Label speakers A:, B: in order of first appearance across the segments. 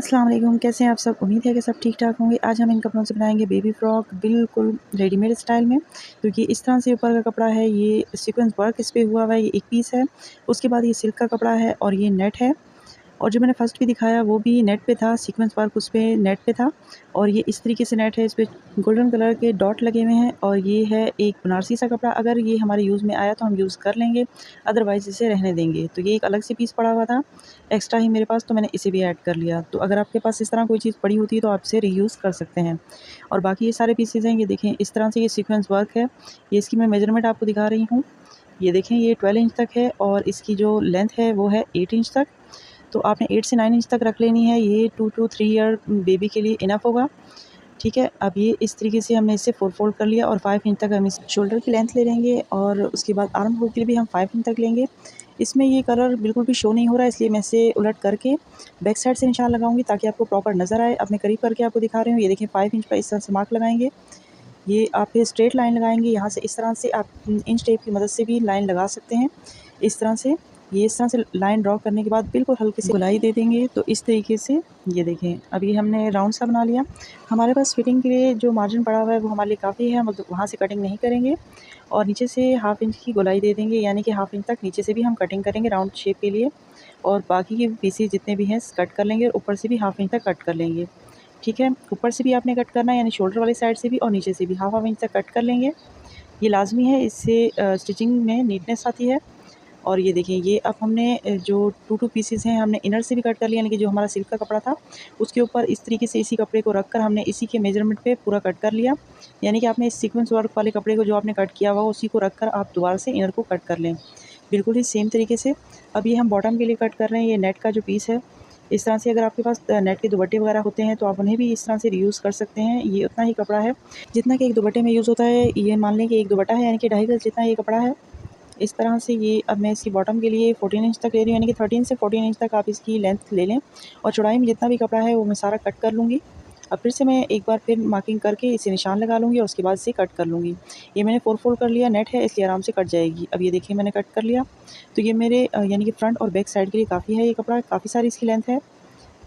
A: अस्सलाम वालेकुम, कैसे हैं आप सब? उम्मीद है कि सब ठीक-ठाक होंगे। आज हम इन कपड़ों से बनाएँगे बेबी फ्रॉक बिल्कुल रेडीमेड स्टाइल में। क्योंकि इस तरह से ऊपर का कपड़ा है, ये सीक्वेंस वर्क इस पे हुआ हुआ है, ये एक पीस है। उसके बाद ये सिल्क का कपड़ा है और ये नेट है। और जो मैंने फ़र्स्ट भी दिखाया वो भी नेट पे था, सीक्वेंस वर्क उस पे नेट पे था। और ये इस तरीके से नेट है, इस पे गोल्डन कलर के डॉट लगे हुए हैं और ये है एक बनारसी सा कपड़ा। अगर ये हमारे यूज़ में आया तो हम यूज़ कर लेंगे, अदरवाइज़ इसे रहने देंगे। तो ये एक अलग से पीस पड़ा हुआ था, एक्स्ट्रा ही मेरे पास, तो मैंने इसे भी ऐड कर लिया। तो अगर आपके पास इस तरह कोई चीज़ पड़ी होती है तो आप इसे रीयूज़ कर सकते हैं। और बाकी ये सारे पीसेज़ हैं, ये देखें इस तरह से ये सीक्वेंस वर्क है। ये इसकी मैं मेजरमेंट आपको दिखा रही हूँ। ये देखें ये 12 इंच तक है और इसकी जो लेंथ है वो है 8 इंच तक। तो आपने 8 से 9 इंच तक रख लेनी है, ये 2 टू 3 ईयर बेबी के लिए इनफ होगा, ठीक है। अब ये इस तरीके से हमने इसे 4 फोल्ड कर लिया और 5 इंच तक हम इस शोल्डर की लेंथ ले लेंगे और उसके बाद आर्म होल के लिए भी हम 5 इंच तक लेंगे। इसमें ये कलर बिल्कुल भी शो नहीं हो रहा है, इसलिए मैं इसे उलट करके बैक साइड से निशान लगाऊंगी ताकि आपको प्रॉपर नज़र आए। अब मैं करीब करके आपको दिखा रही हूँ, ये देखिए 5 इंच पर इस तरह से मार्क लगाएंगे। ये आप फिर स्ट्रेट लाइन लगाएंगे, यहाँ से इस तरह से आप इंच टेप की मदद से भी लाइन लगा सकते हैं। इस तरह से ये इस तरह से लाइन ड्रॉ करने के बाद बिल्कुल हल्की सी गोलाई दे देंगे। तो इस तरीके से ये देखें अभी हमने राउंड सा बना लिया। हमारे पास फिटिंग के लिए जो मार्जिन पड़ा हुआ है वो हमारे लिए काफ़ी है, हम वहाँ से कटिंग नहीं करेंगे और नीचे से हाफ़ इंच की गोलाई दे देंगे, यानी कि हाफ़ इंच तक नीचे से भी हम कटिंग करेंगे राउंड शेप के लिए। और बाकी के पीसेस जितने भी हैं कट कर लेंगे और ऊपर से भी हाफ़ इंच तक कट कर लेंगे, ठीक है। ऊपर से भी आपने कट करना है, यानी शोल्डर वाली साइड से भी और नीचे से भी हाफ़ इंच तक कट कर लेंगे। ये लाज़मी है, इससे स्टिचिंग में नीटनेस आती है। और ये देखिए ये अब हमने जो 2 पीसेस हैं हमने इनर से भी कट कर लिया, यानी कि जो हमारा सिल्क का कपड़ा था उसके ऊपर इस तरीके से इसी कपड़े को रखकर हमने इसी के मेजरमेंट पे पूरा कट कर लिया। यानी कि आपने इस सीक्वेंस वर्क वाले कपड़े को जो आपने कट किया हुआ उसी को रखकर आप दोबारा से इनर को कट कर लें, बिल्कुल ही सेम तरीके से। अब ये हम बॉटम के लिए कट कर रहे हैं, ये नेट का जो पीस है। इस तरह से अगर आपके पास नेट के दुपट्टे वगैरह होते हैं तो आप उन्हें भी इस तरह से रीयूज़ कर सकते हैं। ये उतना ही कपड़ा है जितना कि एक दुपट्टे में यूज़ होता है। ये मान लें कि एक दुपट्टा है, यानी कि 2.5 गज जितना ये कपड़ा है। इस तरह से ये अब मैं इसकी बॉटम के लिए 14 इंच तक ले रही हूँ, यानी कि 13 से 14 इंच तक आप इसकी लेंथ ले लें। और चौड़ाई में जितना भी कपड़ा है वो मैं सारा कट कर लूँगी। अब फिर से मैं एक बार फिर मार्किंग करके इसे निशान लगा लूँगी और उसके बाद इसे कट कर लूँगी। ये मैंने 4 फोल्ड कर लिया, नेट है इसलिए आराम से कट जाएगी। अब ये देखिए मैंने कट कर लिया। तो ये मेरे यानी कि फ्रंट और बैक साइड के लिए काफ़ी है, ये कपड़ा काफ़ी सारी इसकी लेंथ है।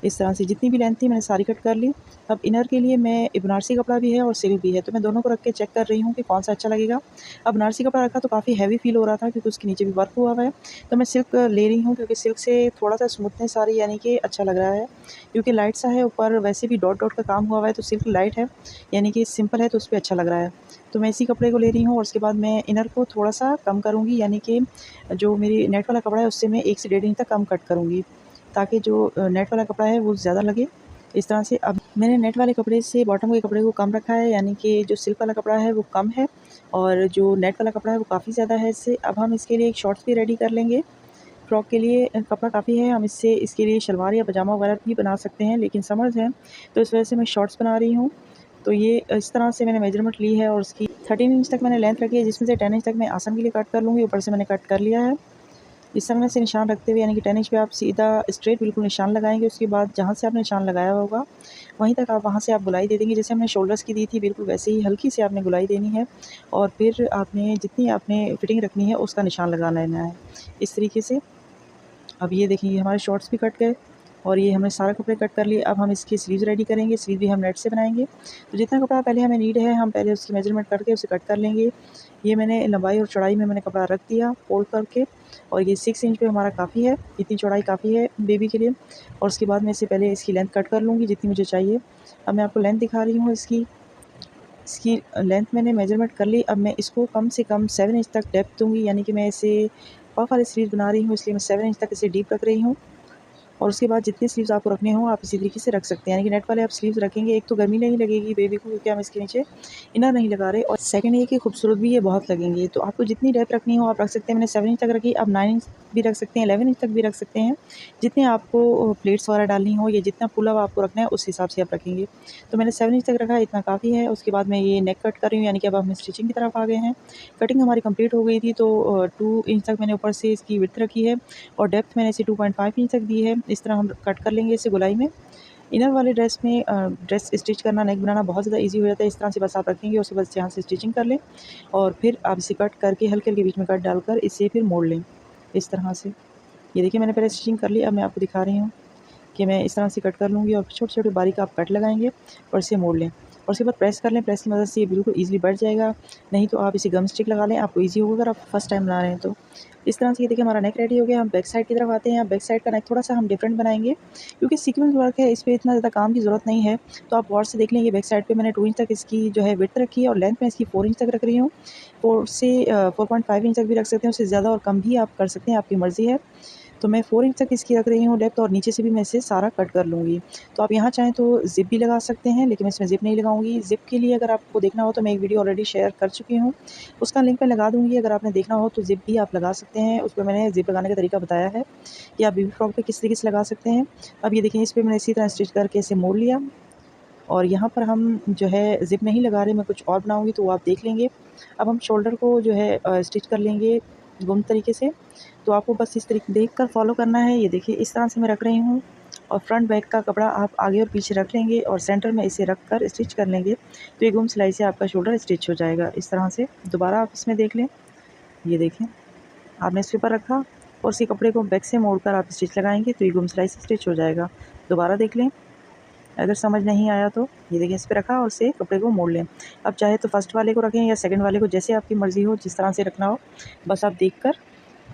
A: इस तरह से जितनी भी लेंथ थी मैंने सारी कट कर ली। अब इनर के लिए मैं बनारसी कपड़ा भी है और सिल्क भी है, तो मैं दोनों को रख के चेक कर रही हूँ कि कौन-सा अच्छा लगेगा। अब बनारसी कपड़ा रखा तो काफ़ी हैवी फ़ील हो रहा था क्योंकि उसके नीचे भी वर्क हुआ हुआ है। तो मैं सिल्क ले रही हूँ क्योंकि सिल्क से थोड़ा-सा स्मूथनेस आ रही है, यानी कि अच्छा लग रहा है। क्योंकि लाइट सा है, ऊपर वैसे भी डॉट-डॉट का काम हुआ हुआ है, तो सिल्क लाइट है, यानी कि सिंपल है तो उस पे अच्छा लग रहा है। तो मैं इसी कपड़े को ले रही हूँ और उसके बाद मैं इनर को थोड़ा-सा कम करूँगी, यानी कि जो मेरी नेट वाला कपड़ा है उससे मैं 1 से 1.5 इंच तक कम कट करूँगी, ताकि जो नेट वाला कपड़ा है वो ज़्यादा लगे। इस तरह से अब मैंने नेट वाले कपड़े से बॉटम के कपड़े को कम रखा है, यानी कि जो सिल्क वाला कपड़ा है वो कम है और जो नेट वाला कपड़ा है वो काफ़ी ज़्यादा है इससे। अब हम इसके लिए एक शॉर्ट्स भी रेडी कर लेंगे। फ्रॉक के लिए कपड़ा काफ़ी है, हम इससे इसके लिए शलवार या पजामा वगैरह भी बना सकते हैं, लेकिन समर्स हैं तो इस वजह से मैं शॉर्ट्स बना रही हूँ। तो ये इस तरह से मैंने मेजरमेंट ली है और उसकी 13 इंच तक मैंने लेंथ रखी है, जिसमें से 10 इंच तक मैं आसन के लिए कट कर लूँगी। ऊपर से मैंने कट कर लिया है। इस तरह से निशान रखते हुए, यानी कि 10 इंच पे आप सीधा स्ट्रेट बिल्कुल निशान लगाएँगे। उसके बाद जहाँ से आपने निशान लगाया होगा वहीं तक आप वहाँ से आप गोलाई दे देंगे। जैसे हमने शोल्डर्स की दी थी बिल्कुल वैसे ही हल्की सी आपने गोलाई देनी है और फिर आपने जितनी आपने फिटिंग रखनी है उसका निशान लगा लेना है, इस तरीके से। अब ये देखिए हमारे शॉर्ट्स भी कट गए और ये हमने सारा कपड़े कट कर लिए। अब हम इसकी स्लीव्स रेडी करेंगे, स्लीव भी हम नेट से बनाएँगे। तो जितना कपड़ा पहले हमें नीड है हम पहले उसकी मेजरमेंट करके उसे कट कर लेंगे। ये मैंने लंबाई और चौड़ाई में मैंने कपड़ा रख दिया फ़ोल्ड करके और ये 6 इंच पे हमारा काफ़ी है, इतनी चौड़ाई काफ़ी है बेबी के लिए। और उसके बाद मैं इससे पहले इसकी लेंथ कट कर लूँगी जितनी मुझे चाहिए। अब मैं आपको लेंथ दिखा रही हूँ इसकी। इसकी लेंथ मैंने मेजरमेंट कर ली। अब मैं इसको कम से कम 7 इंच तक डेप्थ दूँगी, यानी कि मैं इसे पफ वाली स्लीव्स बना रही हूँ इसलिए मैं 7 इंच तक इसे डीप रख रही हूँ। और उसके बाद जितनी स्लीव्स आपको रखने हों आप इसी तरीके से रख सकते हैं, यानी कि नेट वाले आप स्लीव्स रखेंगे, एक तो गर्मी नहीं लगेगी बेबी को क्योंकि हम इसके नीचे इनर नहीं लगा रहे, और सेकंड ये कि खूबसूरत भी ये बहुत लगेंगे। तो आपको जितनी डेप्थ रखनी हो आप रख सकते हैं। मैंने 7 इंच तक रखी, अब 9 इंच भी रख सकते हैं, 11 इंच तक भी रख सकते हैं। जितने आपको प्लेट्स वगैरह डालनी हो या जितना पुल अप आपको रखना है उस हिसाब से आप रखेंगे। तो मैंने 7 इंच तक रखा है, इतना काफ़ी है। उसके बाद मैं ये नेक कट कर रही हूँ, यानी कि अब हम स्टिचिंग की तरफ आ गए हैं। कटिंग हमारी कंप्लीट हो गई थी, तो 2 इंच तक मैंने ऊपर से इसकी विड्थ रखी है और डेप्थ मैंने इसे 2.5 इंच तक दी है। इस तरह हम कट कर लेंगे इसे गोलाई में। इनर वाले ड्रेस में ड्रेस स्टिच करना, नेक बनाना बहुत ज़्यादा ईज़ी हो जाता है। इस तरह से बस आप रखेंगे, उसके बाद यहाँ से स्टिचिंग कर लें और फिर आप इसे कट करके हल्के-हल्के बीच में कट डालकर इसे फिर मोड़ लें, इस तरह से। ये देखिए मैंने पहले स्टिचिंग कर ली, अब मैं आपको दिखा रही हूँ। कि मैं इस तरह से कट कर लूँगी और छोटे छोटे बारीक आप कट लगाएंगे और इसे मोड़ लें और उसके बाद प्रेस कर लें। प्रेस की मदद से ये बिल्कुल ईज़िली बैठ जाएगा। नहीं तो आप इसे गम स्टिक लगा लें, आपको ईज़ी होगा अगर आप फर्स्ट टाइम बना रहे हैं तो। इस तरह से ये देखिए हमारा नेक रेडी हो गया। हम बैक साइड की तरफ आते हैं। बैक साइड का नेक थोड़ा-सा हम डिफरेंट बनाएँगे क्योंकि सीक्वेंस वर्क है, इस पे इतना ज़्यादा काम की ज़रूरत नहीं है। तो आप गौर से देख लेंगे बैक साइड पे मैंने 2 इंच तक इसकी जो है विड्थ रखी है और लेंथ में इसकी 4 इंच तक रख रही हूँ। 4 से 4.5 इंच तक भी रख सकते हैं, उससे ज़्यादा और कम भी आप कर सकते हैं, आपकी मर्ज़ी है। तो मैं 4 इंच तक इसकी रख रही हूँ डेप्थ और नीचे से भी मैं इसे सारा कट कर लूँगी। तो आप यहाँ चाहें तो ज़िप भी लगा सकते हैं, लेकिन मैं इसमें ज़िप नहीं लगाऊँगी। ज़िप के लिए अगर आपको देखना हो तो मैं एक वीडियो ऑलरेडी शेयर कर चुकी हूँ, उसका लिंक मैं लगा दूँगी। अगर आपने देखना हो तो ज़िप भी आप लगा सकते हैं, उस पे मैंने ज़िप लगाने का तरीका बताया है कि आप बेबी फ्रॉक पे किस तरीके से लगा सकते हैं। अब ये देखिए इस पे मैंने इसी तरह स्टिच करके इसे मोड़ लिया और यहाँ पर हम जो है ज़िप नहीं लगा रहे, मैं कुछ और बनाऊँगी तो वो आप देख लेंगे। अब हम शोल्डर को जो है स्टिच कर लेंगे गुम तरीके से। तो आपको बस इस तरीके देख कर फॉलो करना है। ये देखिए इस तरह से मैं रख रही हूँ और फ्रंट बैक का कपड़ा आप आगे और पीछे रख लेंगे और सेंटर में इसे रख कर स्टिच कर लेंगे। तो ये गुम सिलाई से आपका शोल्डर स्टिच हो जाएगा। इस तरह से दोबारा आप इसमें देख लें। ये देखें आपने इसके ऊपर रखा और उसी कपड़े को बैक से मोड़कर आप स्टिच लगाएंगे तो ये गुम सिलाई से स्टिच हो जाएगा। दोबारा देख लें अगर समझ नहीं आया तो। ये देखिए इस पे रखा और उसे कपड़े को मोड़ लें। अब चाहे तो फर्स्ट वाले को रखें या सेकंड वाले को, जैसे आपकी मर्ज़ी हो, जिस तरह से रखना हो। बस आप देख कर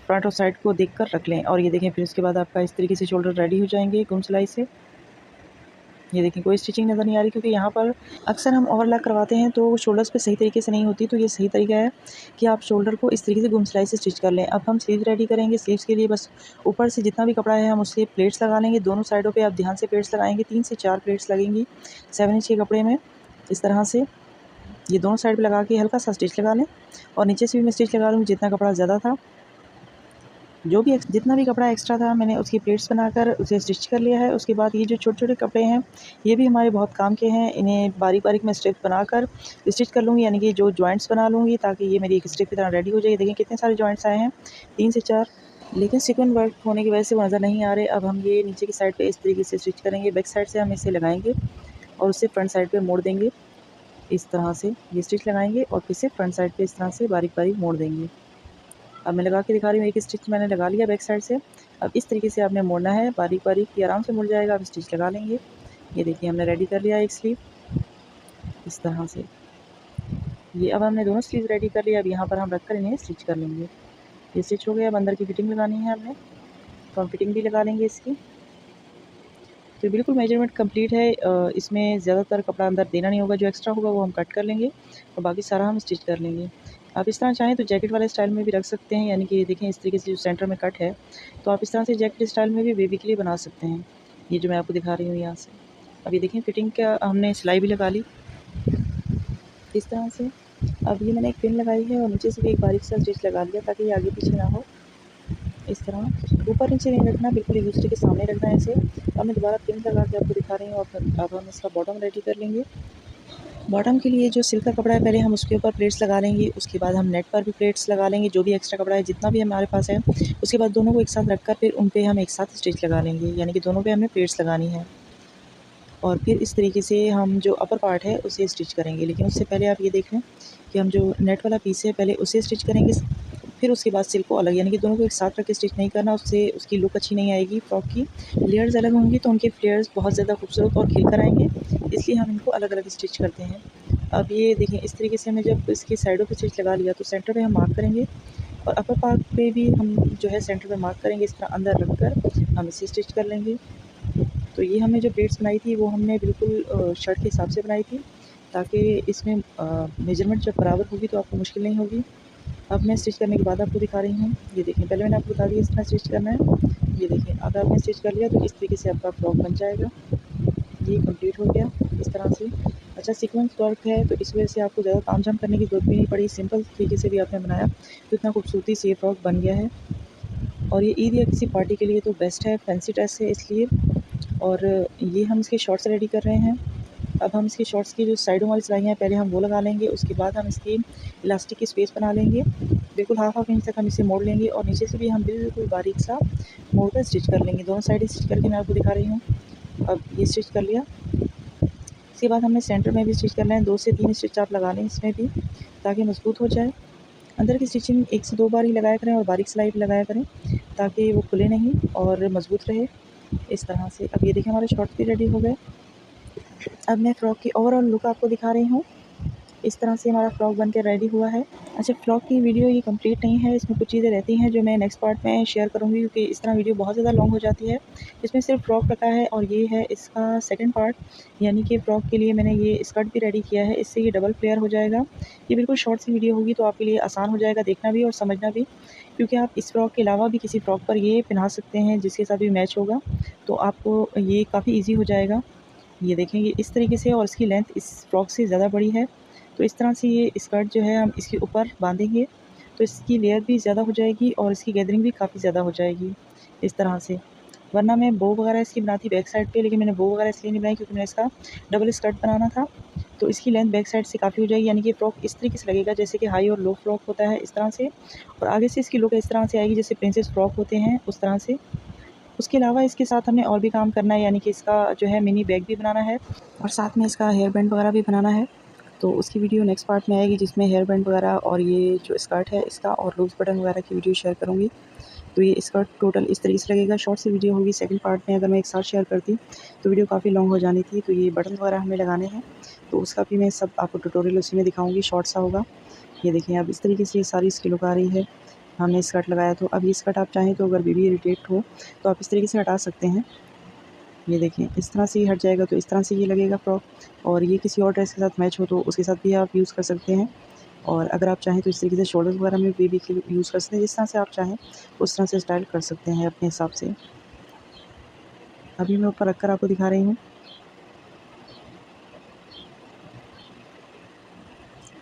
A: फ्रंट और साइड को देख कर रख लें और ये देखें फिर उसके बाद आपका इस तरीके से शोल्डर रेडी हो जाएंगे गुम सिलाई से। ये देखिए कोई स्टिचिंग नज़र नहीं आ रही क्योंकि यहाँ पर अक्सर हम ओवरलैक करवाते हैं तो शोल्डर्स पे सही तरीके से नहीं होती। तो ये सही तरीका है कि आप शोल्डर को इस तरीके से गुम सिलाई से स्टिच कर लें। अब हम स्लीव्स रेडी करेंगे। स्लीव्स के लिए बस ऊपर से जितना भी कपड़ा है हम उससे प्लेट्स लगा लेंगे। दोनों साइडों पे आप ध्यान से प्लेट्स लगाएंगे, 3 से 4 प्लेट्स लगेंगी 7 इंच के कपड़े में। इस तरह से ये दोनों साइड पे लगा के हल्का सा स्टिच लगा लें और नीचे से भी मैं स्टिच लगा लूँगी। जितना कपड़ा ज़्यादा था, जो भी जितना भी कपड़ा एक्स्ट्रा था, मैंने उसकी प्लेट्स बनाकर उसे स्टिच कर लिया है। उसके बाद ये जो छोटे-छोटे कपड़े हैं, ये भी हमारे बहुत काम के हैं। इन्हें बारीक-बारीक मैं स्ट्रिप बनाकर स्टिच कर लूँगी, यानी कि जो जॉइंट्स बना लूँगी ताकि ये मेरी एक स्ट्रिप की तरह रेडी हो जाए। देखिए कितने सारे जॉइंट्स आए हैं, 3 से 4। लेकिन सीक्वेंस वर्क होने की वजह से वो नज़र नहीं आ रहे। अब हम ये नीचे की साइड पे इस तरीके से स्टिच करेंगे। बैक साइड से हम इसे लगाएँगे और उसे फ्रंट साइड पे मोड़ देंगे। इस तरह से ये स्टिच लगाएँगे और फिर से फ्रंट साइड पे इस तरह से बारीक-बारीक मोड़ देंगे। अब मैं लगा के दिखा रही हूँ, एक स्टिच मैंने लगा लिया बैक साइड से। अब इस तरीके से आपने मोड़ना है बारीक-बारीक, ये आराम से मुड़ जाएगा। आप स्टिच लगा लेंगे। ये देखिए हमने रेडी कर लिया एक स्लीव इस तरह से। ये अब हमने दोनों स्लीव रेडी कर लिया। अब यहाँ पर हम रख कर इन्हें स्टिच कर लेंगे। ये स्टिच हो गया। अब अंदर की फिटिंग लगानी है हमने, तो हम फिटिंग भी लगा लेंगे इसकी। तो बिल्कुल मेजरमेंट कंप्लीट है। इसमें ज़्यादातर कपड़ा अंदर देना नहीं होगा, जो एक्स्ट्रा होगा वो हम कट कर लेंगे और बाकी सारा हम स्टिच कर लेंगे। आप इस तरह चाहें तो जैकेट वाले स्टाइल में भी रख सकते हैं, यानी कि देखें इस तरीके से जो सेंटर में कट है, तो आप इस तरह से जैकेट स्टाइल में भी बेबी के लिए बना सकते हैं। ये जो मैं आपको दिखा रही हूँ यहाँ से। अब ये देखें फिटिंग का हमने सिलाई भी लगा ली इस तरह से। अब ये मैंने एक पिन लगाई है और नीचे से भी एक बारीक सा स्टिच लगा लिया ताकि ये आगे पीछे ना हो। इस तरह ऊपर नीचे नहीं रखना, बिल्कुल एक दूसरे के सामने रखना है इसे। अब मैं दोबारा पिन लगा के आपको दिखा रही हूँ। अब हम इसका बॉटम रेडी कर लेंगे। बॉटम के लिए जो सिल्क का कपड़ा है, पहले हम उसके ऊपर प्लेट्स लगा लेंगे। उसके बाद हम नेट पर भी प्लेट्स लगा लेंगे, जो भी एक्स्ट्रा कपड़ा है जितना भी हमारे पास है। उसके बाद दोनों को एक साथ रखकर फिर उन पे हम एक साथ स्टिच लगा लेंगे, यानी कि दोनों पे हमें प्लेट्स लगानी है। और फिर इस तरीके से हम जो अपर पार्ट है उसे स्टिच करेंगे। लेकिन उससे पहले आप ये देख लें कि हम जो नेट वाला पीस है पहले उसे स्टिच करेंगे, फिर उसके बाद सिल्क को अलग, यानी कि दोनों को एक साथ रख के स्टिच नहीं करना, उससे उसकी लुक अच्छी नहीं आएगी। फ्रॉक की लेयर्स अलग होंगी तो उनके फ्लेयर्स बहुत ज़्यादा खूबसूरत और खिल कर आएंगे, इसलिए हम इनको अलग अलग स्टिच करते हैं। अब ये देखिए इस तरीके से हमने जब इसकी साइडों पे स्टिच लगा लिया तो सेंटर पे हम मार्क करेंगे और अपर पार्ट पे भी हम जो है सेंटर पे मार्क करेंगे। इस तरह अंदर रख कर हम इसे स्टिच कर लेंगे। तो ये हमने जो प्लेट्स बनाई थी वो हमने बिल्कुल शर्ट के हिसाब से बनाई थी, ताकि इसमें मेजरमेंट जब बराबर होगी तो आपको मुश्किल नहीं होगी। अब मैं स्टिच करने के बाद आपको दिखा रही हूँ। ये देखें पहले मैंने आपको बता दिया इस तरह स्टिच करना है। ये देखें अब आपने स्टिच कर लिया तो इस तरीके से आपका फ्रॉक बन जाएगा। ये कंप्लीट हो गया इस तरह से। अच्छा सीक्वेंस वर्क है तो इस वजह से आपको ज़्यादा ताम झाम करने की ज़रूरत भी नहीं पड़ी। सिंपल तरीके से भी आपने बनाया तो इतना खूबसूरती से ये फ्रॉक बन गया है। और ये ईद या किसी पार्टी के लिए तो बेस्ट है, फैंसी ड्रेस है इसलिए। और ये हम इसके शॉर्ट्स रेडी कर रहे हैं। अब हम इसके शॉर्ट्स की जो साइडों वाली सिलाई हैं पहले हम वो लगा लेंगे। उसके बाद हम इसकी इलास्टिक की स्पेस बना लेंगे, बिल्कुल हाफ इंच तक हम इसे मोड़ लेंगे और नीचे से भी हम बिल्कुल बारीक सा मोड़ कर स्टिच कर लेंगे। दोनों साइड स्टिच करके मैं आपको दिखा रही हूँ। अब ये स्टिच कर लिया। इसके बाद हमने सेंटर में भी स्टिच करना है। 2 से 3 स्टिच आप लगा लें इसमें भी, ताकि मजबूत हो जाए। अंदर की स्टिचिंग 1 से 2 बार ही लगाया करें और बारीक सिलाई भी लगाया करें ताकि वो खुले नहीं और मज़बूत रहे। इस तरह से। अब ये देखिए हमारे शॉर्ट्स भी रेडी हो गए। अब मैं फ़्रॉक की ओवरऑल लुक आपको दिखा रही हूँ। इस तरह से हमारा फ़्रॉक बनकर रेडी हुआ है। अच्छा, फ़्रॉक की वीडियो ये कंप्लीट नहीं है, इसमें कुछ चीज़ें रहती हैं जो मैं नेक्स्ट पार्ट में शेयर करूँगी, क्योंकि इस तरह वीडियो बहुत ज़्यादा लॉन्ग हो जाती है। इसमें सिर्फ फ़्रॉक रखा है और ये है इसका सेकंड पार्ट, यानी कि फ़्रॉक के लिए मैंने ये स्कर्ट भी रेडी किया है, इससे ये डबल फ्लेयर हो जाएगा। ये बिल्कुल शॉर्ट सी वीडियो होगी, तो आपके लिए आसान हो जाएगा देखना भी और समझना भी, क्योंकि आप इस फ़्रॉक के अलावा भी किसी फ़्रॉक पर ये पहना सकते हैं जिसके साथ भी मैच होगा, तो आपको ये काफ़ी ईज़ी हो जाएगा। ये देखें, ये इस तरीके से, और इसकी लेंथ इस फ्रॉक से ज़्यादा बड़ी है, तो इस तरह से ये स्कर्ट जो है हम इसके ऊपर बांधेंगे तो इसकी लेयर भी ज़्यादा हो जाएगी और इसकी गैदरिंग भी काफ़ी ज़्यादा हो जाएगी इस तरह से। वरना मैं बो वगैरह इसकी बनाती बैक साइड पे, लेकिन मैंने बो वगैरह इसलिए नहीं बनाई क्योंकि मैंने इसका डबल स्कर्ट बनाना था, तो इसकी लेंथ बैक साइड से काफ़ी हो जाएगी, यानी कि फ्रॉक इस तरीके से लगेगा जैसे कि हाई और लो फ्रॉक होता है इस तरह से, और आगे से इसकी लुक इस तरह से आएगी जैसे प्रिंसेस फ्रॉक होते हैं उस तरह से। उसके अलावा इसके साथ हमने और भी काम करना है, यानी कि इसका जो है मिनी बैग भी बनाना है और साथ में इसका हेयर बैंड वगैरह भी बनाना है। तो उसकी वीडियो नेक्स्ट पार्ट में आएगी, जिसमें हेयर बैंड वगैरह और ये जो स्कर्ट है इसका और लूज़ बटन वगैरह की वीडियो शेयर करूँगी। तो ये स्कर्ट टोटल इस तरीके से लगेगा। शॉर्ट सी वीडियो होगी, सेकंड पार्ट में अगर मैं एक साथ शेयर करती तो वीडियो काफ़ी लॉन्ग हो जानी थी। तो ये बटन वगैरह हमें लगाने हैं, तो उसका भी मैं सब आपको ट्यूटोरियल उसी में दिखाऊँगी, शॉर्ट सा होगा। ये देखिए, अब इस तरीके से ये सारी इसकी लुक आ रही है। हमने स्कर्ट लगाया, तो अब ये स्कर्ट आप चाहें तो अगर बेबी इरिटेट हो तो आप इस तरीके से हटा सकते हैं। ये देखें, इस तरह से ये हट जाएगा, तो इस तरह से ये लगेगा फ्रॉक, और ये किसी और ड्रेस के साथ मैच हो तो उसके साथ भी आप यूज़ कर सकते हैं। और अगर आप चाहें तो इस तरीके से शोल्डर वगैरह में बेबी के लिए यूज़ कर सकते हैं, जिस तरह से आप चाहें उस तरह से स्टाइल कर सकते हैं अपने हिसाब से। अभी मैं ऊपर रख कर आपको दिखा रही हूँ।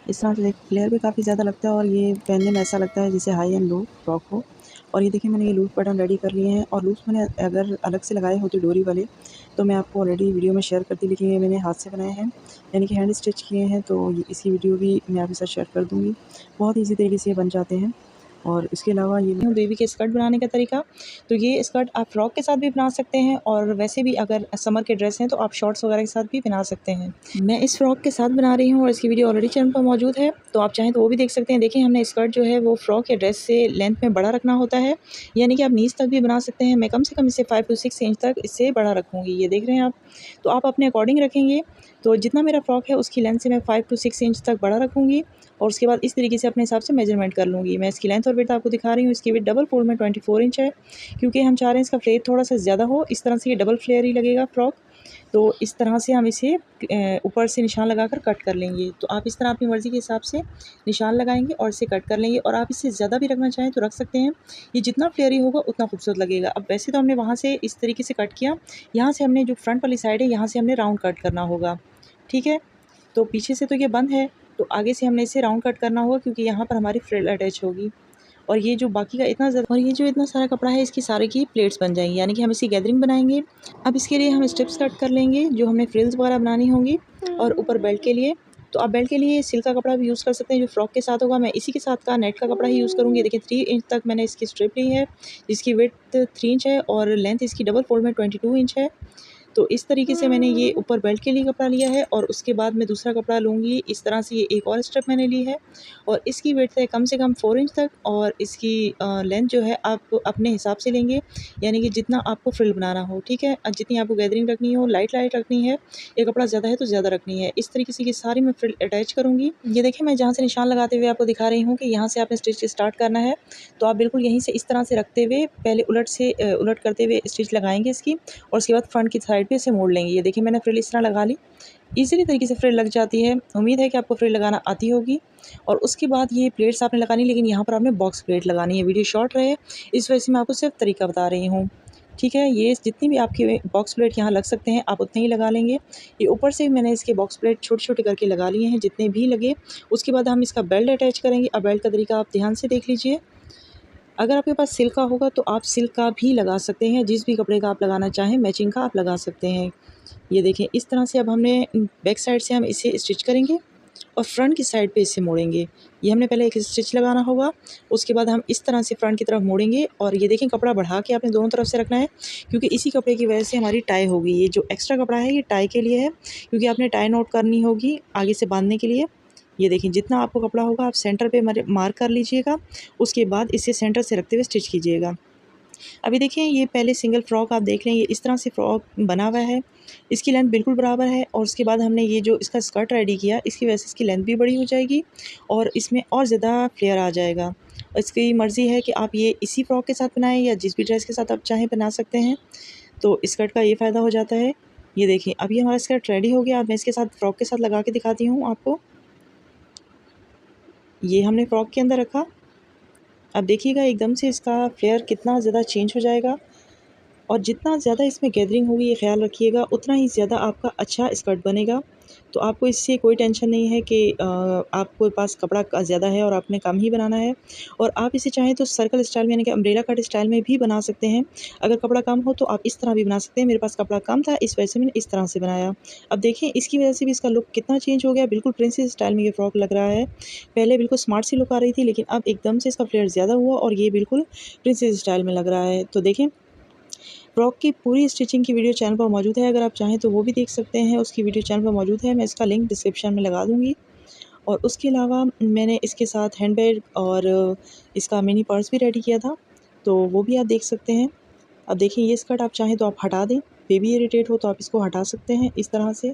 A: इस तरह से देख फ्लेयर भी काफ़ी ज़्यादा लगता है और ये पहनने में ऐसा लगता है जैसे हाई एंड लो फ्रॉक हो। और ये देखिए, मैंने ये लूज़ बटन रेडी कर लिए हैं, और लूज़ मैंने अगर अलग से लगाए होते डोरी वाले तो मैं आपको ऑलरेडी वीडियो में शेयर करती, लेकिन ये मैंने हाथ से बनाए हैं, यानी कि हैंड स्टिच किए हैं, तो इसकी वीडियो भी मैं आपके साथ शेयर कर दूँगी। बहुत ईज़ी तरीके से ये बन जाते हैं। और इसके अलावा ये बेबी के स्कर्ट बनाने का तरीका, तो ये स्कर्ट आप फ्रॉक के साथ भी बना सकते हैं, और वैसे भी अगर समर के ड्रेस हैं तो आप शॉर्ट्स वगैरह के साथ भी बना सकते हैं। मैं इस फ्रॉक के साथ बना रही हूँ और इसकी वीडियो ऑलरेडी चैनल पर मौजूद है, तो आप चाहें तो वो भी देख सकते हैं। देखिए, हमने स्कर्ट जो है वो फ्रॉक या ड्रेस से लेंथ में बड़ा रखना होता है, यानी कि आप नीज तक भी बना सकते हैं। मैं कम से कम इसे 5 to 6 इंच तक इससे बड़ा रखूँगी, ये देख रहे हैं आप। तो आप अपने अकॉर्डिंग रखेंगे, तो जितना मेरा फ्रॉक है उसकी लेंथ से मैं 5 to 6 इंच तक बड़ा रखूँगी, और उसके बाद इस तरीके से अपने हिसाब से मेजरमेंट कर लूँगी। मैं इसकी लेंथ और विड्थ आपको दिखा रही हूँ। इसकी विड्थ डबल फोल्ड में 24 इंच है, क्योंकि हम चाह रहे हैं इसका फ्लेयर थोड़ा सा ज़्यादा हो, इस तरह से ये डबल फ्लेयर ही लगेगा फ्रॉक। तो इस तरह से हम इसे ऊपर से निशान लगाकर कट कर लेंगे। तो आप इस तरह अपनी मर्ज़ी के हिसाब से निशान लगाएंगे और इसे कट कर लेंगे, और आप इससे ज़्यादा भी रखना चाहें तो रख सकते हैं। ये जितना फ्लेयरी होगा उतना खूबसूरत लगेगा। अब वैसे तो हमने वहाँ से इस तरीके से कट किया, यहाँ से हमने जो फ्रंट वाली साइड है यहाँ से हमने राउंड कट करना होगा, ठीक है। तो पीछे से तो ये बंद है, तो आगे से हमने इसे राउंड कट करना होगा, क्योंकि यहाँ पर हमारी फ्रिल अटैच होगी। और ये जो बाकी का इतना ज़्यादा, और ये जो इतना सारा कपड़ा है इसकी सारे की प्लेट्स बन जाएंगी, यानी कि हम इसकी गैदरिंग बनाएंगे। अब इसके लिए हम स्ट्रिप्स कट कर लेंगे जो हमें फ्रिल्स वगैरह बनानी होंगी। और ऊपर बेल्ट के लिए, तो आप बेल्ट के लिए सिल्क का कपड़ा भी यूज़ कर सकते हैं जो फ्रॉक के साथ होगा। मैं इसी के साथ का नेट का कपड़ा ही यूज़ करूँगी। देखिए, 3 इंच तक मैंने इसकी स्ट्रिप ली है, जिसकी विड्थ 3 इंच है और लेंथ इसकी डबल फोल्ड में 22 इंच है। तो इस तरीके से मैंने ये ऊपर बेल्ट के लिए कपड़ा लिया है, और उसके बाद मैं दूसरा कपड़ा लूँगी। इस तरह से ये एक और स्टेप मैंने ली है, और इसकी विड्थ है कम से कम 4 इंच तक, और इसकी लेंथ जो है आप अपने हिसाब से लेंगे, यानी कि जितना आपको फ्रिल बनाना हो, ठीक है। जितनी आपको गैदरिंग रखनी हो, लाइट लाइट रखनी है, या कपड़ा ज़्यादा है तो ज़्यादा रखनी है। इस तरीके से ये सारी मैं फ्रिल अटैच करूँगी। ये देखिए, मैं जहाँ से निशान लगाते हुए आपको दिखा रही हूँ कि यहाँ से आपने स्टिच स्टार्ट करना है, तो आप बिल्कुल यहीं से इस तरह से रखते हुए पहले उलट करते हुए स्टिच लगाएंगे इसकी, और उसके बाद फ्रंट की साइड पे इसे मोड़ लेंगे। ये देखिए, मैंने फ्रिल इस तरह लगा ली, ईज़िली तरीके से फ्रिल लग जाती है। उम्मीद है कि आपको फ्रिल लगाना आती होगी। और उसके बाद ये प्लेट्स आपने लगानी, लेकिन यहाँ पर आपने बॉक्स प्लेट लगानी है। वीडियो शॉर्ट रहे, इस वजह से मैं आपको सिर्फ तरीका बता रही हूँ, ठीक है। ये जितनी भी आपके बॉक्स प्लेट यहाँ लग सकते हैं आप उतने ही लगा लेंगे। ये ऊपर से मैंने इसके बॉक्स प्लेट छोटे छोटे करके लगा लिए हैं, जितने भी लगे। उसके बाद हम इसका बेल्ट अटैच करेंगे। अब बेल्ट का तरीका आप ध्यान से देख लीजिए। अगर आपके पास सिल्क का होगा तो आप सिल्क का भी लगा सकते हैं, जिस भी कपड़े का आप लगाना चाहें मैचिंग का आप लगा सकते हैं। ये देखें, इस तरह से अब हमने बैक साइड से हम इसे स्टिच करेंगे, और फ्रंट की साइड पे इसे मोड़ेंगे। ये हमने पहले एक स्टिच लगाना होगा, उसके बाद हम इस तरह से फ्रंट की तरफ मोड़ेंगे। और ये देखें, कपड़ा बढ़ा के आपने दोनों तरफ से रखना है, क्योंकि इसी कपड़े की वजह से हमारी टाई होगी। ये जो एक्स्ट्रा कपड़ा है ये टाई के लिए है, क्योंकि आपने टाई नोट करनी होगी आगे से बांधने के लिए। ये देखिए, जितना आपको कपड़ा होगा आप सेंटर पे मार्क कर लीजिएगा, उसके बाद इसे सेंटर से रखते हुए स्टिच कीजिएगा। अभी देखिए ये पहले सिंगल फ्रॉक आप देख लें, ये इस तरह से फ्रॉक बना हुआ है, इसकी लेंथ बिल्कुल बराबर है और उसके बाद हमने ये जो इसका स्कर्ट रेडी किया इसकी वजह से इसकी लेंथ भी बड़ी हो जाएगी और इसमें और ज़्यादा फ्लेयर आ जाएगा। इसकी मर्ज़ी है कि आप ये इसी फ्रॉक के साथ बनाएं या जिस भी ड्रेस के साथ आप चाहें बना सकते हैं। तो स्कर्ट का ये फ़ायदा हो जाता है। ये देखिए अभी हमारा स्कर्ट रेडी हो गया। अब मैं इसके साथ फ्रॉक के साथ लगा के दिखाती हूँ आपको। ये हमने फ्रॉक के अंदर रखा। अब देखिएगा एकदम से इसका फ्लेयर कितना ज़्यादा चेंज हो जाएगा और जितना ज़्यादा इसमें गैदरिंग होगी ये ख़्याल रखिएगा उतना ही ज़्यादा आपका अच्छा स्कर्ट बनेगा। तो आपको इससे कोई टेंशन नहीं है कि आपके पास कपड़ा ज़्यादा है और आपने कम ही बनाना है। और आप इसे चाहें तो सर्कल स्टाइल में यानी कि अम्ब्रेला कट स्टाइल में भी बना सकते हैं। अगर कपड़ा कम हो तो आप इस तरह भी बना सकते हैं। मेरे पास कपड़ा कम था इस वजह से मैंने इस तरह से बनाया। अब देखें इसकी वजह से भी इसका लुक कितना चेंज हो गया, बिल्कुल प्रिंसेस स्टाइल में ये फ्रॉक लग रहा है। पहले बिल्कुल स्मार्ट सी लुक आ रही थी लेकिन अब एकदम से इसका फ्लेयर ज़्यादा हुआ और ये बिल्कुल प्रिंसेस स्टाइल में लग रहा है। तो देखें फ्रॉक की पूरी स्टिचिंग की वीडियो चैनल पर मौजूद है, अगर आप चाहें तो वो भी देख सकते हैं। उसकी वीडियो चैनल पर मौजूद है, मैं इसका लिंक डिस्क्रिप्शन में लगा दूँगी। और उसके अलावा मैंने इसके साथ हैंडबैग और इसका मिनी पर्स भी रेडी किया था, तो वो भी आप देख सकते हैं। अब देखिए ये स्कर्ट आप चाहें तो आप हटा दें, बेबी इरिटेट हो तो आप इसको हटा सकते हैं इस तरह से।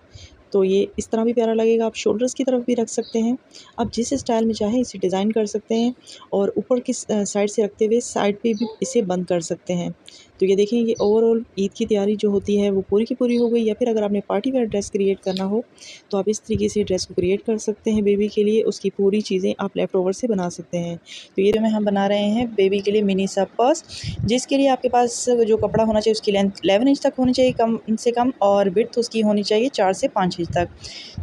A: तो ये इस तरह भी प्यारा लगेगा। आप शोल्डर्स की तरफ भी रख सकते हैं, आप जिस स्टाइल में चाहें इसे डिज़ाइन कर सकते हैं और ऊपर की साइड से रखते हुए साइड पे भी इसे बंद कर सकते हैं। तो ये देखें ये ओवरऑल ईद की तैयारी जो होती है वो पूरी की पूरी हो गई। या फिर अगर आपने पार्टी वेयर ड्रेस क्रिएट करना हो तो आप इस तरीके से ड्रेस को क्रिएट कर सकते हैं बेबी के लिए। उसकी पूरी चीज़ें आप लेफ़्ट ओवर से बना सकते हैं। तो ये में हम बना रहे हैं बेबी के लिए मिनी सा पर्स, जिसके लिए आपके पास जो कपड़ा होना चाहिए उसकी लेंथ 11 इंच तक होनी चाहिए कम से कम, और विड्थ उसकी होनी चाहिए 4 से 5 इंच तक।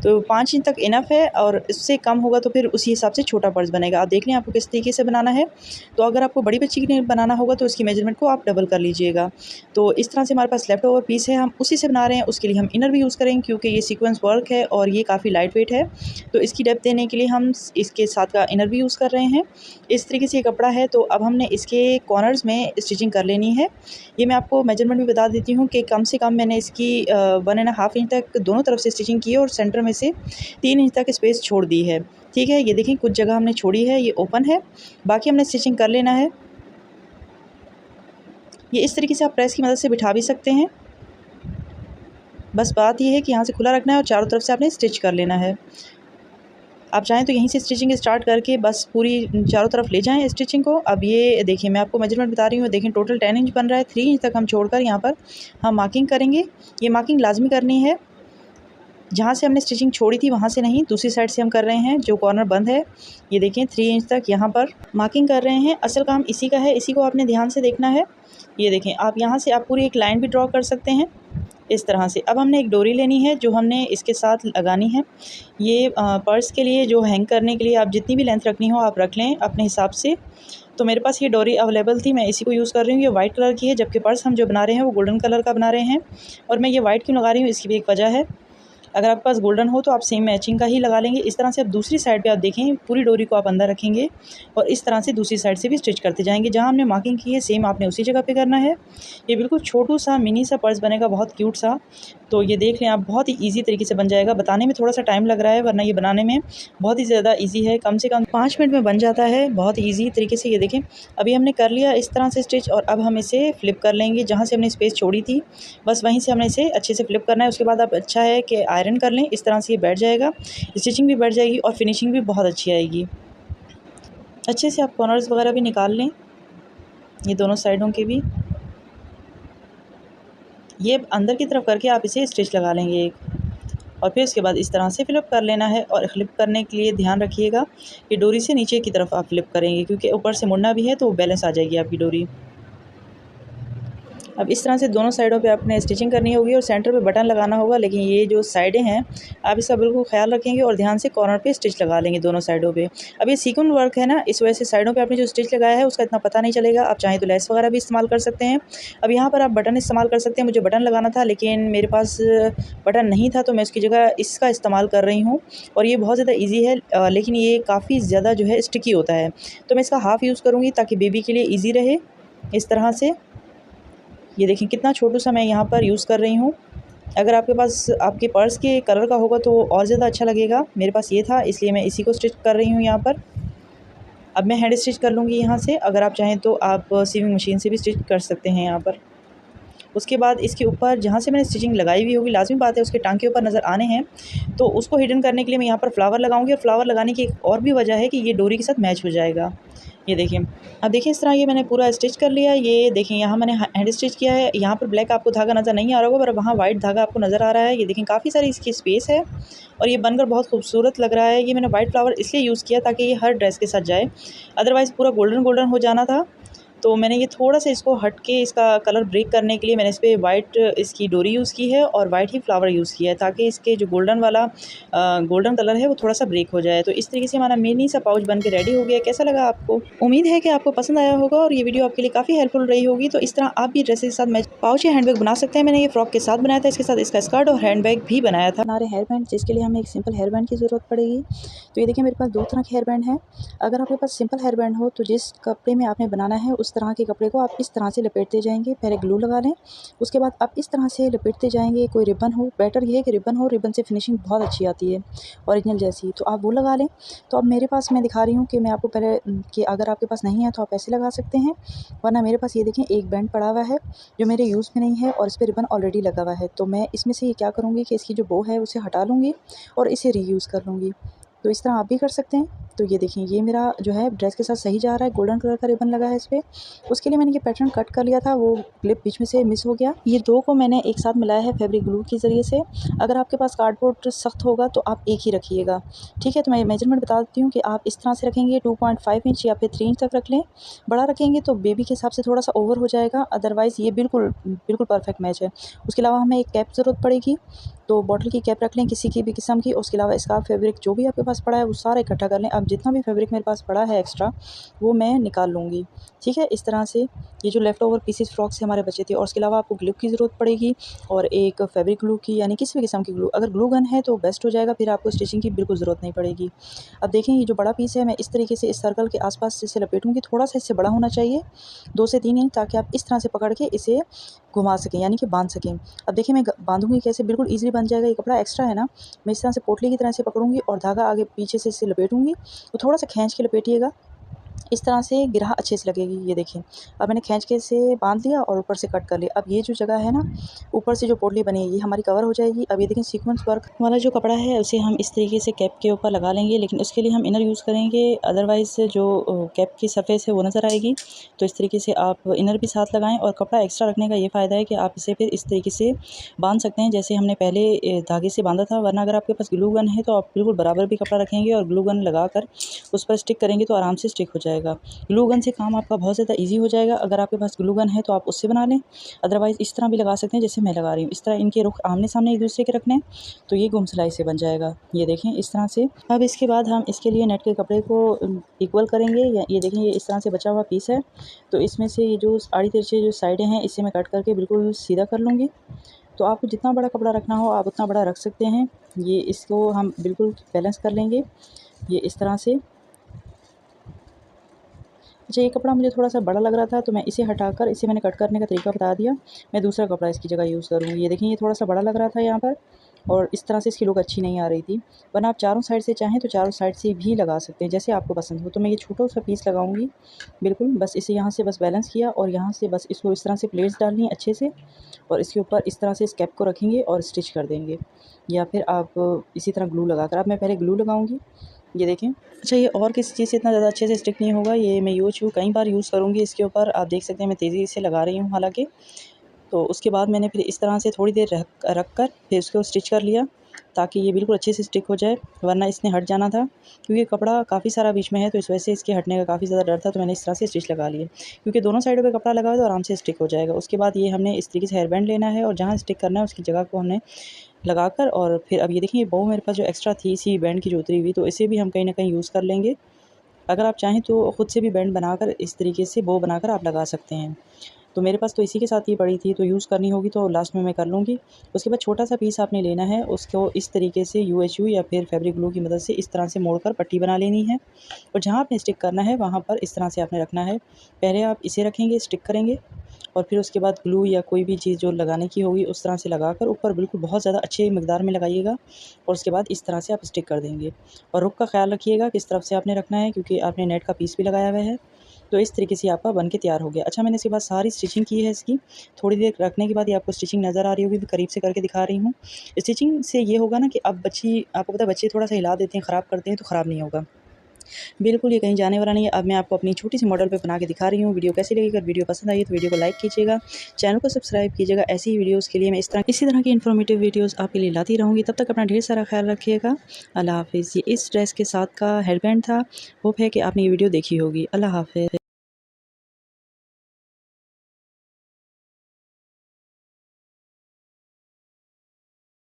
A: तो 5 इंच तक इनफ है और इससे कम होगा तो फिर उसी हिसाब से छोटा पर्स बनेगा। आप देख लें आपको किस तरीके से बनाना है। तो अगर आपको बड़ी बच्ची के लिए बनाना होगा तो उसकी मेजरमेंट को आप डबल कर लीजिएगा। तो इस तरह से हमारे पास लेफ्ट ओवर पीस है, हम उसी से बना रहे हैं। उसके लिए हम इनर भी यूज़ करेंगे क्योंकि ये सीक्वेंस वर्क है और ये काफ़ी लाइट वेट है। तो इसकी डेप्थ देने के लिए हम इसके साथ का इनर भी यूज़ कर रहे हैं। इस तरीके से ये कपड़ा है। तो अब हमने इसके कॉर्नर्स में स्टिचिंग कर लेनी है। ये मैं आपको मेजरमेंट भी बता देती हूँ कि कम से कम मैंने इसकी 1.5 इंच तक दोनों तरफ से स्टिचिंग की है और सेंटर में से 3 इंच तक स्पेस छोड़ दी है। ठीक है, ये देखें कुछ जगह हमने छोड़ी है, ये ओपन है, बाकी हमने स्टिचिंग कर लेना है। ये इस तरीके से आप प्रेस की मदद से बिठा भी सकते हैं। बस बात ये है कि यहाँ से खुला रखना है और चारों तरफ से आपने स्टिच कर लेना है। आप चाहें तो यहीं से स्टिचिंग स्टार्ट करके बस पूरी चारों तरफ ले जाएं स्टिचिंग को। अब ये देखिए मैं आपको मेजरमेंट बता रही हूँ, देखें टोटल 10 इंच बन रहा है। 3 इंच तक हम छोड़कर यहाँ पर हम मार्किंग करेंगे। ये मार्किंग लाजमी करनी है, जहाँ से हमने स्टिचिंग छोड़ी थी वहाँ से नहीं, दूसरी साइड से हम कर रहे हैं जो कॉर्नर बंद है। ये देखें 3 इंच तक यहाँ पर मार्किंग कर रहे हैं। असल काम इसी का है, इसी को आपने ध्यान से देखना है। ये देखें आप यहाँ से आप पूरी एक लाइन भी ड्रॉ कर सकते हैं इस तरह से। अब हमने एक डोरी लेनी है जो हमने इसके साथ लगानी है। ये पर्स के लिए जो हैंग करने के लिए आप जितनी भी लेंथ रखनी हो आप रख लें अपने हिसाब से। तो मेरे पास ये डोरी अवेलेबल थी, मैं इसी को यूज़ कर रही हूँ। ये वाइट कलर की है, जबकि पर्स हम जो बना रहे हैं वो गोल्डन कलर का बना रहे हैं। और मैं ये वाइट क्यों लगा रही हूँ इसकी भी एक वजह है। अगर आपके पास गोल्डन हो तो आप सेम मैचिंग का ही लगा लेंगे। इस तरह से आप दूसरी साइड पे आप देखें पूरी डोरी को आप अंदर रखेंगे और इस तरह से दूसरी साइड से भी स्टिच करते जाएंगे। जहाँ हमने मार्किंग की है सेम आपने उसी जगह पे करना है। ये बिल्कुल छोटू सा मिनी सा पर्स बनेगा, बहुत क्यूट सा। तो ये देख लें आप, बहुत ही ईजी तरीके से बन जाएगा। बताने में थोड़ा सा टाइम लग रहा है वरना ये बनाने में बहुत ही ज़्यादा ईजी है, कम से कम 5 मिनट में बन जाता है बहुत ईजी तरीके से। ये देखें अभी हमने कर लिया इस तरह से स्टिच और अब हम इसे फ्लिप कर लेंगे। जहाँ से हमने स्पेस छोड़ी थी बस वहीं से हमने इसे अच्छे से फ्लिप करना है। उसके बाद आप अच्छा है कि आयरन कर लें, इस तरह से ये बैठ जाएगा, स्टिचिंग भी बैठ जाएगी और फिनिशिंग भी बहुत अच्छी आएगी। अच्छे से आप कॉर्नर्स वगैरह भी निकाल लें, ये दोनों साइडों के भी। ये अंदर की तरफ करके आप इसे स्टिच लगा लेंगे एक, और फिर उसके बाद इस तरह से फ्लिप कर लेना है। और फ्लिप करने के लिए ध्यान रखिएगा कि डोरी से नीचे की तरफ आप फ्लिप करेंगे क्योंकि ऊपर से मुड़ना भी है तो बैलेंस आ जाएगी आपकी डोरी। अब इस तरह से दोनों साइडों पे आपने स्टिचिंग करनी होगी और सेंटर पे बटन लगाना होगा। लेकिन ये जो साइडें हैं आप इसका बिल्कुल ख्याल रखेंगे और ध्यान से कॉर्नर पे स्टिच लगा लेंगे दोनों साइडों पे। अब ये सीक्वेंस वर्क है ना, इस वजह से साइडों पे आपने जो स्टिच लगाया है उसका इतना पता नहीं चलेगा। आप चाहें तो लेस वगैरह भी इस्तेमाल कर सकते हैं। अब यहाँ पर आप बटन इस्तेमाल कर सकते हैं। मुझे बटन लगाना था लेकिन मेरे पास बटन नहीं था तो मैं उसकी जगह इसका इस्तेमाल कर रही हूँ। और ये बहुत ज़्यादा ईजी है लेकिन ये काफ़ी ज़्यादा जो है स्टिकी होता है, तो मैं इसका हाफ़ यूज़ करूँगी ताकि बेबी के लिए ईजी रहे इस तरह से। ये देखें कितना छोटू सा मैं यहाँ पर यूज़ कर रही हूँ। अगर आपके पास आपके पर्स के कलर का होगा तो और ज़्यादा अच्छा लगेगा। मेरे पास ये था इसलिए मैं इसी को स्टिच कर रही हूँ यहाँ पर। अब मैं हैंड स्टिच कर लूँगी यहाँ से, अगर आप चाहें तो आप सीविंग मशीन से भी स्टिच कर सकते हैं यहाँ पर। उसके बाद इसके ऊपर जहाँ से मैंने स्टिचिंग लगाई हुई होगी, लाज़मी बात है उसके टाँग के ऊपर नज़र आने हैं, तो उसको हिडन करने के लिए मैं यहाँ पर फ्लावर लगाऊंगी। और फ्लावर लगाने की एक और भी वजह है कि ये डोरी के साथ मैच हो जाएगा। ये देखिए, अब देखिए इस तरह ये मैंने पूरा स्टिच कर लिया। ये देखिए यहाँ मैंने हैंड स्टिच किया है। यहाँ पर ब्लैक आपको धागा नज़र नहीं आ रहा होगा, पर वहाँ वाइट धागा आपको नज़र आ रहा है। ये देखें काफ़ी सारी इसकी स्पेस है और ये बनकर बहुत खूबसूरत लग रहा है। ये मैंने वाइट फ्लावर इसलिए यूज़ किया ताकि ये हर ड्रेस के साथ जाए, अदरवाइज़ पूरा गोल्डन गोल्डन हो जाना था। तो मैंने ये थोड़ा-सा इसको हट के इसका कलर ब्रेक करने के लिए मैंने इस पे वाइट इसकी डोरी यूज़ की है और वाइट ही फ्लावर यूज़ किया है, ताकि इसके जो गोल्डन वाला गोल्डन कलर है वो थोड़ा-सा ब्रेक हो जाए। तो इस तरीके से हमारा मिनी सा पाउच बन के रेडी हो गया। कैसा लगा आपको? उम्मीद है कि आपको पसंद आया होगा और ये वीडियो आपके लिए काफ़ी हेल्पफुल रही होगी। तो इस तरह आप भी ड्रेसेस के साथ मैच पाउच या हैंडबैग बना सकते हैं। मैंने ये फ्रॉक के साथ बनाया था, इसके साथ इसका स्कर्ट और हैंडबैग भी बनाया था। हमारे हेयर बैंड, जिसके लिए हमें एक सिंपल हेयर बैंड की ज़रूरत पड़ेगी। तो ये देखिए मेरे पास 2 तरह के हेयर बैंड हैं। अगर आपके पास सिंपल हेयर बैंड हो तो जिस कपड़े में आपने बनाना है उस तरह के कपड़े को आप इस तरह से लपेटते जाएंगे। पहले ग्लू लगा लें, उसके बाद आप इस तरह से लपेटते जाएंगे। कोई रिबन हो, बेटर ये है कि रिबन हो, रिबन से फिनिशिंग बहुत अच्छी आती है ओरिजिनल जैसी, तो आप वो लगा लें। तो अब मेरे पास मैं दिखा रही हूँ कि मैं आपको पहले कि अगर आपके पास नहीं है तो आप ऐसे लगा सकते हैं, वरना मेरे पास ये देखें एक बैंड पड़ा हुआ है जो मेरे यूज़ में नहीं है और इस पर रिबन ऑलरेडी लगा हुआ है। तो मैं इसमें से ये क्या करूँगी कि इसकी जो बो है उसे हटा लूँगी और इसे रीयूज़ कर लूँगी। तो इस तरह आप भी कर सकते हैं। तो ये देखिए ये मेरा जो है ड्रेस के साथ सही जा रहा है, गोल्डन कलर का रिबन लगा है इस पे। उसके लिए मैंने ये पैटर्न कट कर लिया था, वो क्लिप बीच में से मिस हो गया। ये 2 को मैंने एक साथ मिलाया है फैब्रिक ग्लू के ज़रिए से। अगर आपके पास कार्डबोर्ड सख्त होगा तो आप एक ही रखिएगा, ठीक है? तो मैं मेजरमेंट बता देती हूँ कि आप इस तरह से रखेंगे 2.5 इंच या फिर 3 इंच तक रख लें। बड़ा रखेंगे तो बेबी के हिसाब से थोड़ा-सा ओवर हो जाएगा, अदरवाइज़ ये बिल्कुल परफेक्ट मैच है। उसके अलावा हमें एक कैप ज़रूरत पड़ेगी, तो बॉटल की कैप रख लें किसी की भी किस्म की। उसके अलावा स्कार्फ फैब्रिक जो भी आपके पास पड़ा है वो सारा इकट्ठा कर लें। अब जितना भी फैब्रिक मेरे पास पड़ा है एक्स्ट्रा वो मैं निकाल लूँगी, ठीक है? इस तरह से ये जो लेफ़्ट ओवर पीसेस फ्रॉक से हमारे बचे थे। और उसके अलावा आपको ग्लू की ज़रूरत पड़ेगी और एक फैब्रिक ग्लू की, यानी किसी भी किस्म की ग्लू। अगर ग्लू गन है तो बेस्ट हो जाएगा, फिर आपको स्टिचिंग की बिल्कुल ज़रूरत नहीं पड़ेगी। अब देखें ये जो बड़ा पीस है मैं इस तरीके से इस सर्कल के आस-पास इसे लपेटूँगी, थोड़ा-सा इससे बड़ा होना चाहिए 2 से 3 इंच, ताकि आप इस तरह से पकड़ के इसे घुमा सकें, यानी कि बाँध सकें। अब देखिए मैं बाँधूँगी कैसे, बिल्कुल ईज़िली बन जाएगा। ये कपड़ा एक्स्ट्रा है ना, मैं इस तरह से पोटली की तरह से पकड़ूँगी और धागा आगे पीछे से इसे लपेटूँगी। तो थोड़ा-सा खींच के लपेटिएगा, इस तरह से गिरहा अच्छे से लगेगी। ये देखिए अब मैंने खींच के इसे बांध लिया और ऊपर से कट कर लिया। अब ये जो जगह है ना, ऊपर से जो पोटली बनी है ये हमारी कवर हो जाएगी। अब ये देखिए सीक्वेंस वर्क वाला जो कपड़ा है उसे हम इस तरीके से कैप के ऊपर लगा लेंगे, लेकिन उसके लिए हम इनर यूज़ करेंगे, अदरवाइज़ जो कैप की सरफेस है वो नज़र आएगी। तो इस तरीके से आप इनर भी साथ लगाएं। और कपड़ा एक्स्ट्रा रखने का ये फ़ायदा है कि आप इसे फिर इस तरीके से बांध सकते हैं जैसे हमने पहले धागे से बांधा था। वरना अगर आपके पास ग्लू गन है तो आप बिल्कुल बराबर भी कपड़ा रखेंगे और ग्लू गन लगा कर उस पर स्टिक करेंगे तो आराम से स्टिक हो जाएगा। ग्लू गन से काम आपका बहुत ज़्यादा ईज़ी हो जाएगा। अगर आपके पास ग्लू गन है तो आप उससे बना लें, अदरवाइज़ इस तरह भी लगा सकते हैं जैसे मैं लगा रही हूँ। इस तरह इनके रुख आमने-सामने एक दूसरे के रखने हैं, तो ये गुम सिलाई से बन जाएगा। ये देखें इस तरह से। अब इसके बाद हम इसके लिए नेट के कपड़े को इक्वल करेंगे। या ये देखें ये इस तरह से बचा हुआ पीस है, तो इसमें से ये जो आड़ी तिरछे जो साइडें हैं इसे मैं कट करके बिल्कुल सीधा कर लूँगी। तो आपको जितना बड़ा कपड़ा रखना हो आप उतना बड़ा रख सकते हैं। ये इसको हम बिल्कुल बैलेंस कर लेंगे, ये इस तरह से। अच्छा ये कपड़ा मुझे थोड़ा-सा बड़ा लग रहा था तो मैं इसे हटाकर इसे मैंने कट करने का तरीका बता दिया। मैं दूसरा कपड़ा इसकी जगह यूज़ करूँगी। ये देखिए ये थोड़ा-सा बड़ा लग रहा था यहाँ पर और इस तरह से इसकी लुक अच्छी नहीं आ रही थी। वरना आप चारों साइड से चाहें तो चारों साइड से भी लगा सकते हैं, जैसे आपको पसंद हो। तो मैं ये छोटा-सा पीस लगाऊँगी, बिल्कुल बस इसे यहाँ से बस बैलेंस किया और यहाँ से बस इसको इस तरह से प्लेट्स डालनी है अच्छे से और इसके ऊपर इस तरह से इस कैप को रखेंगे और स्टिच कर देंगे। या फिर आप इसी तरह ग्लू लगाकर, अब मैं पहले ग्लू लगाऊँगी। ये देखें। अच्छा ये और किसी चीज़ से इतना ज़्यादा अच्छे से स्टिक नहीं होगा, ये मैं कई बार यूज़ करूँगी इसके ऊपर। आप देख सकते हैं मैं तेज़ी से लगा रही हूँ हालाँकि। तो उसके बाद मैंने फिर इस तरह से थोड़ी देर रख कर फिर उसको स्टिच कर लिया, ताकि ये बिल्कुल अच्छे से स्टिक हो जाए, वरना इसने हट जाना था। क्योंकि कपड़ा काफ़ी सारा बीच में है तो इस वजह से इसके हटने का काफ़ी ज़्यादा डर था, तो मैंने इस तरह से स्टिच लगा लिए। क्योंकि दोनों साइडों पे कपड़ा लगा हुआ है तो आराम से स्टिक हो जाएगा। उसके बाद ये हमने इस तरीके से हेयर बैंड लेना है और जहाँ स्टिक करना है उसकी जगह को हमने लगाकर और फिर अब ये देखिए बो मेरे पास जो एक्स्ट्रा थी इसी बैंड की जो उतरी हुई, तो इसे भी हम कहीं न कहीं यूज़ कर लेंगे। अगर आप चाहें तो ख़ुद से भी बैंड बनाकर इस तरीके से बो बनाकर आप लगा सकते हैं। तो मेरे पास तो इसी के साथ ही पड़ी थी, तो यूज़ करनी होगी तो लास्ट में मैं कर लूँगी। उसके बाद छोटा-सा पीस आपने लेना है, उसको इस तरीके से यूएचयू या फिर फैब्रिक ग्लू की मदद से इस तरह से मोड़कर पट्टी बना लेनी है और जहाँ आपने स्टिक करना है वहाँ पर इस तरह से आपने रखना है। पहले आप इसे रखेंगे, स्टिक करेंगे, और फिर उसके बाद ग्लू या कोई भी चीज़ जो लगाने की होगी उस तरह से लगाकर ऊपर बिल्कुल बहुत ज़्यादा अच्छे मकदार में लगाइएगा और उसके बाद इस तरह से आप स्टिक कर देंगे। और रुख का ख्याल रखिएगा किस तरफ से आपने रखना है, क्योंकि आपने नेट का पीस भी लगाया हुआ है। तो इस तरीके से आपका बन के तैयार हो गया। अच्छा, मैंने इसके बाद सारी स्टिचिंग की है इसकी। थोड़ी देर रखने के बाद ये आपको स्टिचिंग नज़र आ रही होगी, मैं करीब से करके दिखा रही हूँ। स्टिचिंग से ये होगा ना कि अब बच्ची, आपको पता है बच्चे थोड़ा सा हिला देते हैं, ख़राब करते हैं, तो ख़राब नहीं होगा। बिल्कुल ये कहीं जाने वाला नहीं है। अब मैं आपको अपनी छोटी सी मॉडल पे बना के दिखा रही हूँ। वीडियो कैसी लगी? अगर वीडियो पसंद आई तो वीडियो को लाइक कीजिएगा, चैनल को सब्सक्राइब कीजिएगा। ऐसी ही वीडियोज़ के लिए मैं इसी तरह की इन्फॉर्मेटिव वीडियोज़ आपके लिए लाती रहूँगी। तब तक अपना ढेर सारा ख्याल रखिएगा। अल्लाह हाफ़िज़। ये इस ड्रेस के साथ का हेयर बैंड था। होप है कि आपने ये वीडियो देखी होगी। अल्लाह हाफ़िज़।